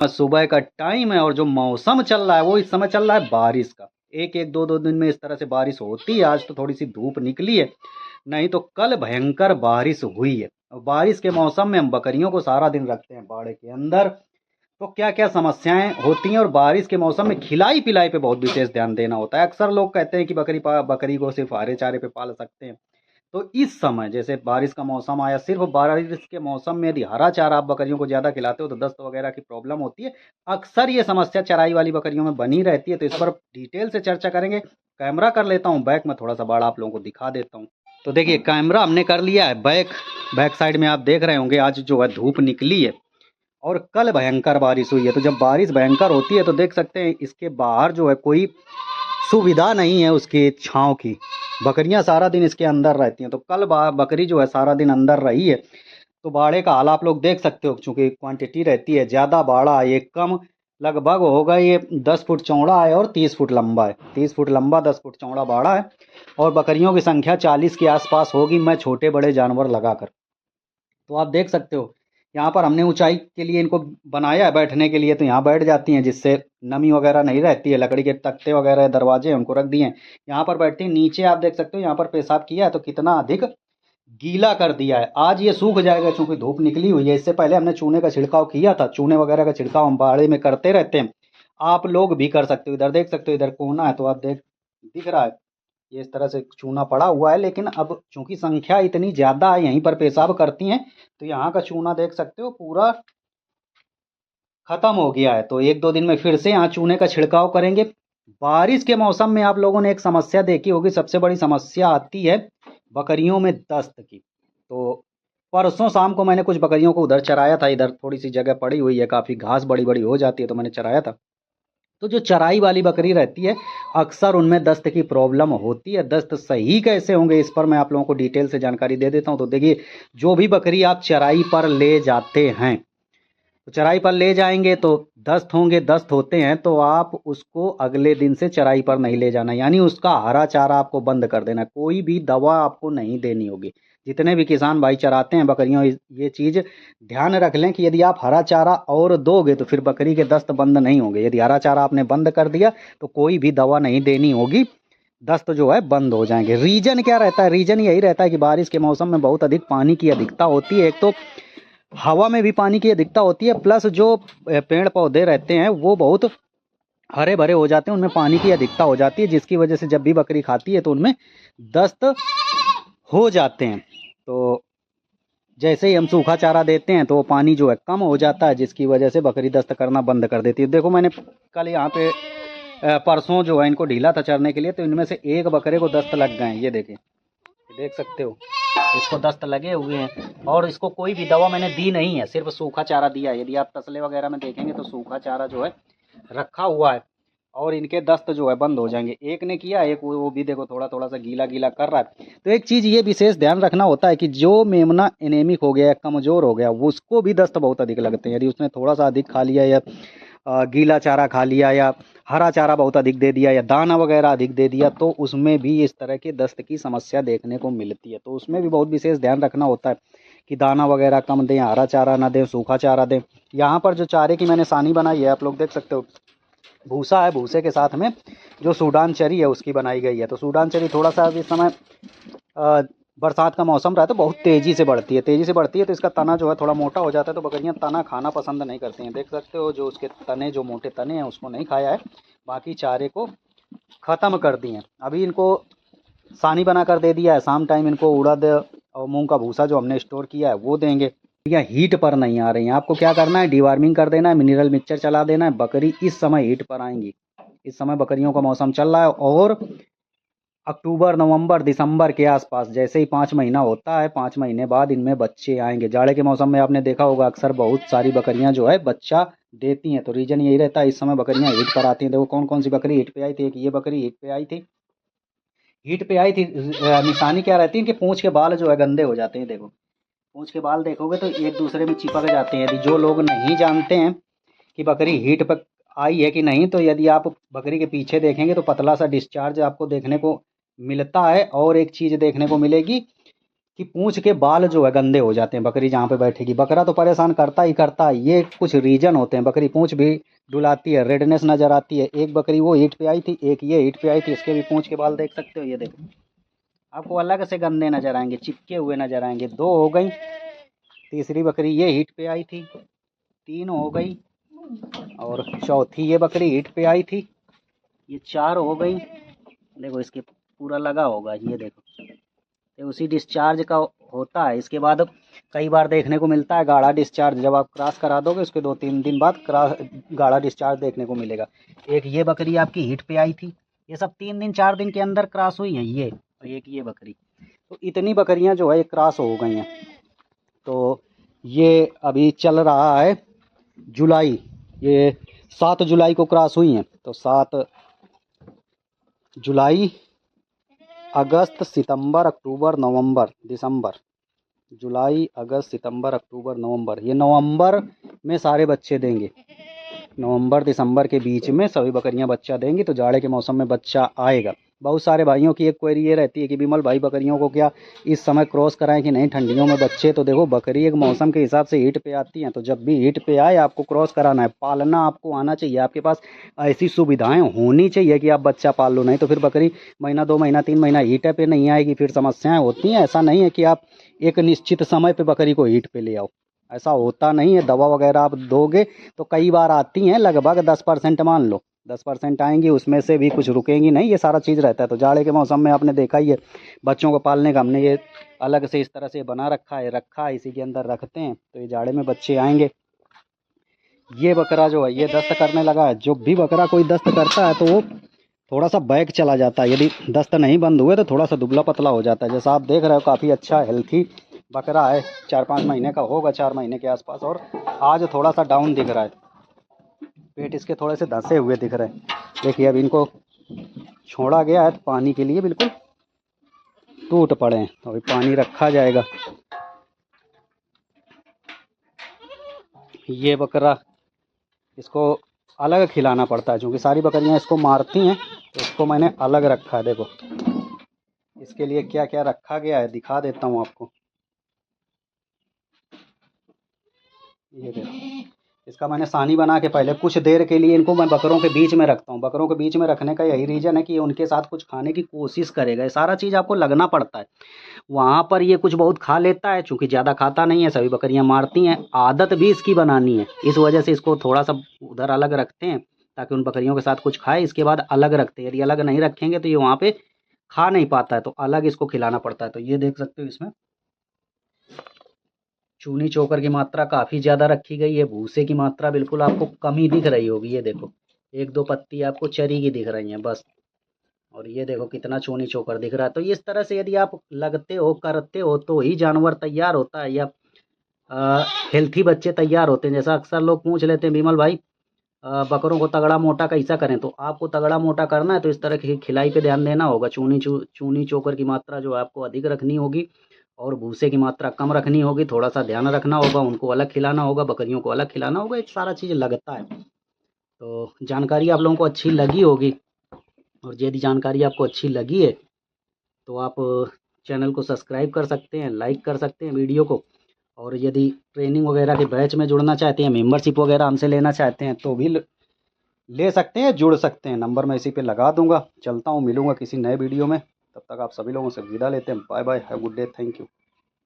सुबह का टाइम है और जो मौसम चल रहा है वो इस समय चल रहा है बारिश का। एक एक दो दो दिन में इस तरह से बारिश होती है। आज तो थोड़ी सी धूप निकली है, नहीं तो कल भयंकर बारिश हुई है। और बारिश के मौसम में हम बकरियों को सारा दिन रखते हैं बाड़े के अंदर, तो क्या क्या समस्याएं होती हैं। और बारिश के मौसम में खिलाई पिलाई पे बहुत विशेष ध्यान देना होता है। अक्सर लोग कहते हैं कि बकरी को सिर्फ हरे चारे पे पाल सकते हैं, तो इस समय जैसे बारिश का मौसम आया, सिर्फ बारिश के मौसम में यदि हरा चारा आप बकरियों को ज़्यादा खिलाते हो तो दस्त वगैरह की प्रॉब्लम होती है। अक्सर ये समस्या चराई वाली बकरियों में बनी रहती है, तो इस पर डिटेल से चर्चा करेंगे। कैमरा कर लेता हूँ बैक में, थोड़ा सा बाड़ा आप लोगों को दिखा देता हूँ। तो देखिए कैमरा हमने कर लिया है बैक साइड में। आप देख रहे होंगे आज जो है धूप निकली है और कल भयंकर बारिश हुई है। तो जब बारिश भयंकर होती है तो देख सकते हैं इसके बाहर जो है कोई सुविधा नहीं है उसकी छांव की। बकरियां सारा दिन इसके अंदर रहती हैं, तो कल बकरी जो है सारा दिन अंदर रही है। तो बाड़े का हाल आप लोग देख सकते हो, चूंकि क्वांटिटी रहती है ज़्यादा, बाड़ा ये कम लगभग होगा। ये 10 फुट चौड़ा है और 30 फुट लंबा है। 30 फुट लंबा 10 फुट चौड़ा बाड़ा है और बकरियों की संख्या 40 के आसपास होगी, मैं छोटे बड़े जानवर लगाकर। तो आप देख सकते हो यहाँ पर हमने ऊंचाई के लिए इनको बनाया है बैठने के लिए, तो यहाँ बैठ जाती हैं जिससे नमी वगैरह नहीं रहती है। लकड़ी के तख्ते वगैरह दरवाजे उनको रख दिए हैं, यहाँ पर बैठती हैं। नीचे आप देख सकते हो यहाँ पर पेशाब किया है तो कितना अधिक गीला कर दिया है। आज ये सूख जाएगा चूंकि धूप निकली हुई है। इससे पहले हमने चूने का छिड़काव किया था, चूने वगैरह का छिड़काव हम बाड़े में करते रहते हैं। आप लोग भी कर सकते हो। इधर देख सकते हो, इधर कोना है तो आप दिख रहा है ये इस तरह से चूना पड़ा हुआ है। लेकिन अब चूंकि संख्या इतनी ज़्यादा है, यहीं पर पेशाब करती हैं, तो यहाँ का चूना देख सकते हो पूरा खत्म हो गया है। तो एक दो दिन में फिर से यहाँ चूने का छिड़काव करेंगे। बारिश के मौसम में आप लोगों ने एक समस्या देखी होगी, सबसे बड़ी समस्या आती है बकरियों में दस्त की। तो परसों शाम को मैंने कुछ बकरियों को उधर चराया था। इधर थोड़ी सी जगह पड़ी हुई है, काफ़ी घास बड़ी बड़ी हो जाती है, तो मैंने चराया था। तो जो चराई वाली बकरी रहती है अक्सर उनमें दस्त की प्रॉब्लम होती है। दस्त सही कैसे होंगे इस पर मैं आप लोगों को डिटेल से जानकारी दे देता हूँ। तो देखिए, जो भी बकरी आप चराई पर ले जाते हैं, तो चराई पर ले जाएंगे तो दस्त होंगे। दस्त होते हैं तो आप उसको अगले दिन से चराई पर नहीं ले जाना, यानी उसका हरा चारा आपको बंद कर देना। कोई भी दवा आपको नहीं देनी होगी। जितने भी किसान भाई चराते हैं बकरियों, ये चीज़ ध्यान रख लें कि यदि आप हरा चारा और दोगे तो फिर बकरी के दस्त बंद नहीं होंगे। यदि हरा चारा आपने बंद कर दिया तो कोई भी दवा नहीं देनी होगी, दस्त जो है बंद हो जाएंगे। रीजन क्या रहता है? रीजन यही रहता है कि बारिश के मौसम में बहुत अधिक पानी की अधिकता होती है। एक तो हवा में भी पानी की अधिकता होती है, प्लस जो पेड़ पौधे रहते हैं वो बहुत हरे भरे हो जाते हैं, उनमें पानी की अधिकता हो जाती है, जिसकी वजह से जब भी बकरी खाती है तो उनमें दस्त हो जाते हैं। तो जैसे ही हम सूखा चारा देते हैं तो वो पानी जो है कम हो जाता है, जिसकी वजह से बकरी दस्त करना बंद कर देती है। देखो मैंने कल यहाँ पे परसों जो है इनको ढीला था चरने के लिए, तो इनमें से एक बकरे को दस्त लग गए हैं। ये देखें, देख सकते हो इसको दस्त लगे हुए हैं और इसको कोई भी दवा मैंने दी नहीं है, सिर्फ सूखा चारा दिया है। यदि आप तसले वगैरह में देखेंगे तो सूखा चारा जो है रखा हुआ है और इनके दस्त जो है बंद हो जाएंगे। एक ने किया, एक वो भी देखो थोड़ा थोड़ा सा गीला गीला कर रहा है। तो एक चीज़ ये विशेष ध्यान रखना होता है कि जो मेमना एनेमिक हो गया या कमज़ोर हो गया उसको भी दस्त बहुत अधिक लगते हैं। यदि उसने थोड़ा सा अधिक खा लिया या गीला चारा खा लिया या हरा चारा बहुत अधिक दे दिया या दाना वगैरह अधिक दे दिया, तो उसमें भी इस तरह के दस्त की समस्या देखने को मिलती है। तो उसमें भी बहुत विशेष ध्यान रखना होता है कि दाना वगैरह कम दें, हरा चारा ना दें, सूखा चारा दें। यहाँ पर जो चारे की मैंने सानी बनाई है आप लोग देख सकते हो, भूसा है, भूसे के साथ में जो सूडान चरी है उसकी बनाई गई है। तो सूडान चरी थोड़ा सा इस समय बरसात का मौसम रहा है तो बहुत तेज़ी से बढ़ती है, तो इसका तना जो है थोड़ा मोटा हो जाता है। तो बकरियां तना खाना पसंद नहीं करती हैं। देख सकते हो जो उसके तने, जो मोटे तने हैं उसको नहीं खाया है, बाकी चारे को ख़त्म कर दिए हैं। अभी इनको सानी बना कर दे दिया है। शाम टाइम इनको उड़द और मूंग का भूसा जो हमने स्टोर किया है वो देंगे। या हीट पर नहीं आ रही हैं, आपको क्या करना है, डिवार्मिंग कर देना है, मिनरल मिक्सचर चला देना है। बकरी इस समय हीट पर आएंगी। इस समय बकरियों का मौसम चल रहा है और अक्टूबर, नवंबर, दिसंबर के आसपास जैसे ही 5 महीना होता है, 5 महीने बाद इनमें बच्चे आएंगे। जाड़े के मौसम में आपने देखा होगा अक्सर बहुत सारी बकरियां जो है बच्चा देती हैं। तो रीजन यही रहता है, इस समय बकरियां हीट पर आती हैं। देखो कौन कौन सी बकरी हीट पे आई थी। एक ये बकरी हीट पे आई थी। निशानी क्या रहती है, इनके पूंछ के बाल जो है गंदे हो जाते हैं। देखो पूंछ के बाल देखोगे तो एक दूसरे में चिपक जाते हैं। यदि जो लोग नहीं जानते हैं कि बकरी हीट पर आई है कि नहीं, तो यदि आप बकरी के पीछे देखेंगे तो पतला सा डिस्चार्ज आपको देखने को मिलता है। और एक चीज़ देखने को मिलेगी कि पूंछ के बाल जो है गंदे हो जाते हैं बकरी जहाँ पे बैठेगी। बकरा तो परेशान करता ही करता है, ये कुछ रीजन होते हैं। बकरी पूंछ भी डुलाती है, रेडनेस नज़र आती है। एक बकरी वो हीट पे आई थी, एक ये हीट पे आई थी, इसके भी पूंछ के बाल देख सकते हो, ये देखो आपको अलग से गंदे नज़र आएंगे, चिपके हुए नज़र आएंगे। 2 हो गई, तीसरी बकरी ये हीट पे आई थी, 3 हो गई, और चौथी ये बकरी हीट पे आई थी, ये 4 हो गई। देखो इसके पूरा लगा होगा, ये देखो, ये उसी डिस्चार्ज का होता है। इसके बाद कई बार देखने को मिलता है गाढ़ा डिस्चार्ज, जब आप क्रॉस करा दोगे उसके 2-3 दिन बाद गाढ़ा डिस्चार्ज देखने को मिलेगा। एक ये बकरी आपकी हीट पे आई थी, ये सब 3 दिन 4 दिन के अंदर क्रॉस हुई हैं ये, और एक ये बकरी। तो इतनी बकरियां जो है ये क्रॉस हो गई हैं। तो ये अभी चल रहा है जुलाई, ये 7 जुलाई को क्रॉस हुई हैं। तो 7 जुलाई, अगस्त, सितंबर, अक्टूबर, नवंबर, दिसंबर, जुलाई, अगस्त, सितंबर, अक्टूबर, नवंबर, ये नवंबर में सारे बच्चे देंगे। नवंबर दिसंबर के बीच में सभी बकरियां बच्चा देंगी, तो जाड़े के मौसम में बच्चा आएगा। बहुत सारे भाइयों की एक क्वेरी ये रहती है कि विमल भाई बकरियों को क्या इस समय क्रॉस कराएं कि नहीं, ठंडियों में बच्चे। तो देखो बकरी एक मौसम के हिसाब से हीट पे आती हैं, तो जब भी हीट पे आए आपको क्रॉस कराना है। पालना आपको आना चाहिए, आपके पास ऐसी सुविधाएं होनी चाहिए कि आप बच्चा पाल लो। नहीं तो फिर बकरी महीना 2 महीना 3 महीना हीट पे नहीं आएगी, फिर समस्याएं होती हैं। ऐसा नहीं है कि आप एक निश्चित समय पे बकरी को हीट पे ले आओ, ऐसा होता नहीं है। दवा वगैरह आप दोगे तो कई बार आती हैं, लगभग 10% मान लो 10% आएंगी, उसमें से भी कुछ रुकेंगी नहीं, ये सारा चीज़ रहता है। तो जाड़े के मौसम में आपने देखा ही है, बच्चों को पालने का हमने ये अलग से इस तरह से बना रखा है, इसी के अंदर रखते हैं, तो ये जाड़े में बच्चे आएंगे। ये बकरा जो है ये दस्त करने लगा है। जो भी बकरा कोई दस्त करता है तो वो थोड़ा सा बैक चला जाता है, यदि दस्त नहीं बंद हुए तो थोड़ा सा दुबला पतला हो जाता है। जैसा आप देख रहे हो काफ़ी अच्छा हेल्थी बकरा है, 4-5 महीने का होगा, 4 महीने के आसपास, और आज थोड़ा सा डाउन दिख रहा है, पेट इसके थोड़े से धंसे हुए दिख रहे हैं। देखिए अब इनको छोड़ा गया है तो पानी के लिए बिल्कुल टूट पड़े हैं, तो अभी पानी रखा जाएगा। ये बकरा इसको अलग खिलाना पड़ता है, क्योंकि सारी बकरियां इसको मारती हैं, तो इसको मैंने अलग रखा है। देखो इसके लिए क्या क्या रखा गया है दिखा देता हूँ आपको। ये देखो, इसका मैंने सानी बना के पहले कुछ देर के लिए इनको मैं बकरों के बीच में रखता हूँ। बकरों के बीच में रखने का यही रीज़न है कि ये उनके साथ कुछ खाने की कोशिश करेगा। ये सारा चीज़ आपको लगना पड़ता है। वहाँ पर ये कुछ बहुत खा लेता है, चूँकि ज़्यादा खाता नहीं है, सभी बकरियाँ मारती हैं। आदत भी इसकी बनानी है, इस वजह से इसको थोड़ा सा उधर अलग रखते हैं ताकि उन बकरियों के साथ कुछ खाए। इसके बाद अलग रखते हैं, यदि अलग नहीं रखेंगे तो ये वहाँ पे खा नहीं पाता है, तो अलग इसको खिलाना पड़ता है। तो ये देख सकते हो इसमें चूनी चोकर की मात्रा काफ़ी ज़्यादा रखी गई है, भूसे की मात्रा बिल्कुल आपको कम ही दिख रही होगी। ये देखो 1-2 पत्ती आपको चरी की दिख रही हैं बस, और ये देखो कितना चूनी चोकर दिख रहा है। तो इस तरह से यदि आप लगते हो करते हो तो ही जानवर तैयार होता है, या हेल्थी बच्चे तैयार होते हैं। जैसा अक्सर लोग पूछ लेते हैं विमल भाई बकरों को तगड़ा मोटा कैसा करें, तो आपको तगड़ा मोटा करना है तो इस तरह की खिलाई पे ध्यान देना होगा। चूनी चोकर की मात्रा जो है आपको अधिक रखनी होगी, और भूसे की मात्रा कम रखनी होगी। थोड़ा सा ध्यान रखना होगा, उनको अलग खिलाना होगा, बकरियों को अलग खिलाना होगा, एक सारा चीज़ लगता है। तो जानकारी आप लोगों को अच्छी लगी होगी, और यदि जानकारी आपको अच्छी लगी है तो आप चैनल को सब्सक्राइब कर सकते हैं, लाइक कर सकते हैं वीडियो को। और यदि ट्रेनिंग वगैरह के बैच में जुड़ना चाहते हैं, मेंबरशिप वगैरह हमसे लेना चाहते हैं तो भी ले सकते हैं, जुड़ सकते हैं। नंबर मैं इसी पे लगा दूंगा। चलता हूँ, मिलूंगा किसी नए वीडियो में, तब तक आप सभी लोगों से विदा लेते हैं। Bye bye, have good day, thank you.